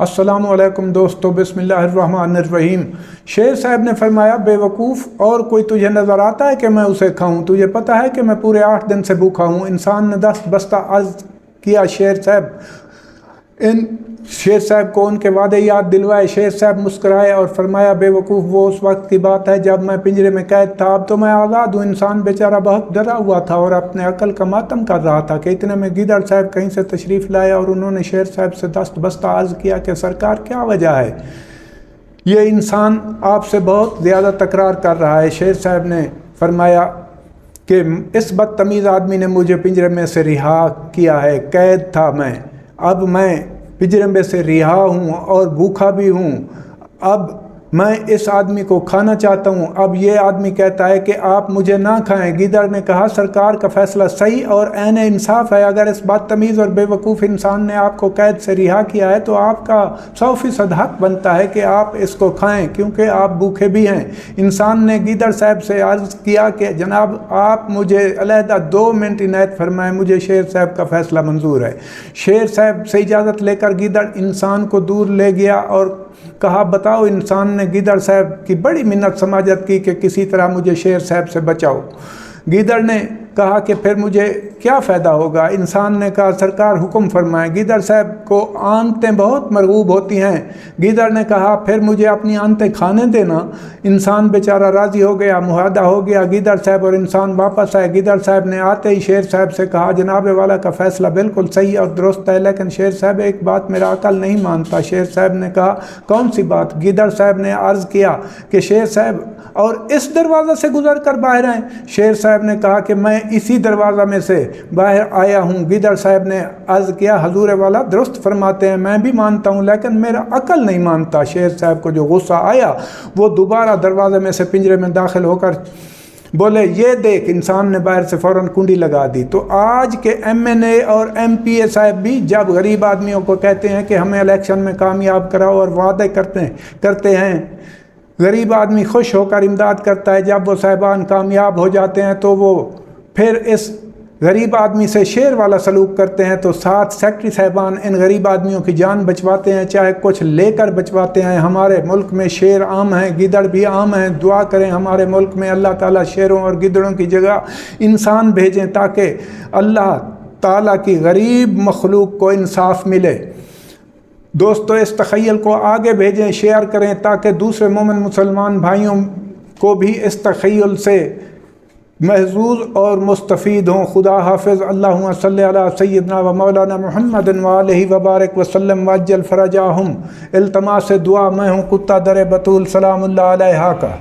السلام علیکم دوستو، بسم اللہ الرحمن الرحیم۔ شیر صاحب نے فرمایا، بے وقوف، اور کوئی تجھے نظر آتا ہے کہ میں اسے کھاؤں؟ تجھے پتہ ہے کہ میں پورے 8 دن سے بھوکا ہوں۔ انسان نے دست بستہ عرض کیا شیر صاحب کو ان کے وعدے یاد دلوائے۔ شیر صاحب مسکرائے اور فرمایا، بے وقوف، وہ اس وقت کی بات ہے جب میں پنجرے میں قید تھا، اب تو میں آزاد ہوں۔ انسان بیچارہ بہت ڈرا ہوا تھا اور اپنے عقل کا ماتم کر رہا تھا کہ اتنے میں گیدڑ صاحب کہیں سے تشریف لائے اور انہوں نے شیر صاحب سے دست بستہ عرض کیا کہ سرکار، کیا وجہ ہے؟ یہ انسان آپ سے بہت زیادہ تکرار کر رہا ہے۔ شیر صاحب نے فرمایا کہ اس بدتمیز آدمی نے مجھے پنجرے میں سے رہا کیا ہے، قید تھا میں، اب میں پنجرے میں سے رہا ہوں اور بھوکا بھی ہوں۔ اب میں اس آدمی کو کھانا چاہتا ہوں۔ اب یہ آدمی کہتا ہے کہ آپ مجھے نہ کھائیں۔ گیدڑ نے کہا، سرکار کا فیصلہ صحیح اور عین انصاف ہے۔ اگر اس بدتمیز اور بے وقوف انسان نے آپ کو قید سے رہا کیا ہے تو آپ کا 100% حق بنتا ہے کہ آپ اس کو کھائیں، کیونکہ آپ بھوکے بھی ہیں۔ انسان نے گیدڑ صاحب سے عرض کیا کہ جناب، آپ مجھے علیحدہ 2 منٹ عنایت فرمائیں، مجھے شیر صاحب کا فیصلہ منظور ہے۔ شیر صاحب سے اجازت لے کر گیدڑ انسان کو دور لے گیا اور کہا، بتاؤ۔ انسان نے گیدڑ صاحب کی بڑی منت سماجت کی کہ کسی طرح مجھے شیر صاحب سے بچاؤ۔ گیدڑ نے کہا کہ پھر مجھے کیا فائدہ ہوگا؟ انسان نے کہا، سرکار حکم فرمائیں۔ گیدڑ صاحب کو آنتیں بہت مرغوب ہوتی ہیں۔ گیدڑ نے کہا، پھر مجھے اپنی آنتیں کھانے دینا۔ انسان بیچارہ راضی ہو گیا، معاہدہ ہو گیا۔ گیدڑ صاحب اور انسان واپس آئے۔ گیدڑ صاحب نے آتے ہی شیر صاحب سے کہا، جناب والا کا فیصلہ بالکل صحیح اور درست ہے، لیکن شیر صاحب ایک بات میرا عقل نہیں مانتا۔ شیر صاحب نے کہا، کون سی بات؟ گیدڑ صاحب نے عرض کیا کہ شیر صاحب اور اس دروازے سے گزر کر باہر آئیں۔ شیر صاحب نے کہا کہ میں اسی دروازہ میں سے باہر آیا ہوں۔ گیدڑ صاحب نے عرض کیا، حضور والا درست فرماتے ہیں، میں بھی مانتا ہوں، لیکن میرا عقل نہیں مانتا۔ شیر صاحب کو جو غصہ آیا، وہ دوبارہ دروازے میں سے پنجرے میں داخل ہو کر بولے، یہ دیکھ۔ انسان نے باہر سے فوراً کنڈی لگا دی۔ تو آج کے MNA اور MP صاحب بھی جب غریب آدمیوں کو کہتے ہیں کہ ہمیں الیکشن میں کامیاب کراؤ اور وعدے کرتے ہیں، غریب آدمی خوش ہو کر امداد کرتا ہے۔ جب وہ صاحبان کامیاب ہو جاتے ہیں تو وہ پھر اس غریب آدمی سے شیر والا سلوک کرتے ہیں، تو 7 سیکٹری صاحبان ان غریب آدمیوں کی جان بچواتے ہیں، چاہے کچھ لے کر بچواتے ہیں۔ ہمارے ملک میں شیر عام ہیں، گیدڑ بھی عام ہیں۔ دعا کریں ہمارے ملک میں اللہ تعالیٰ شیروں اور گیدڑوں کی جگہ انسان بھیجیں، تاکہ اللہ تعالیٰ کی غریب مخلوق کو انصاف ملے۔ دوستو، اس تخیل کو آگے بھیجیں، شیئر کریں، تاکہ دوسرے مومن مسلمان بھائیوں کو بھی اس تخیل سے محظوظ اور مستفید ہوں۔ خدا حافظ۔ اللہم صلی علی سیدنا و مولانا محمد وآلہ وبارک وسلم وعجل فرجاہم۔ التماس دعا، میں ہوں کتا در بطول، سلام اللہ علیہ کا۔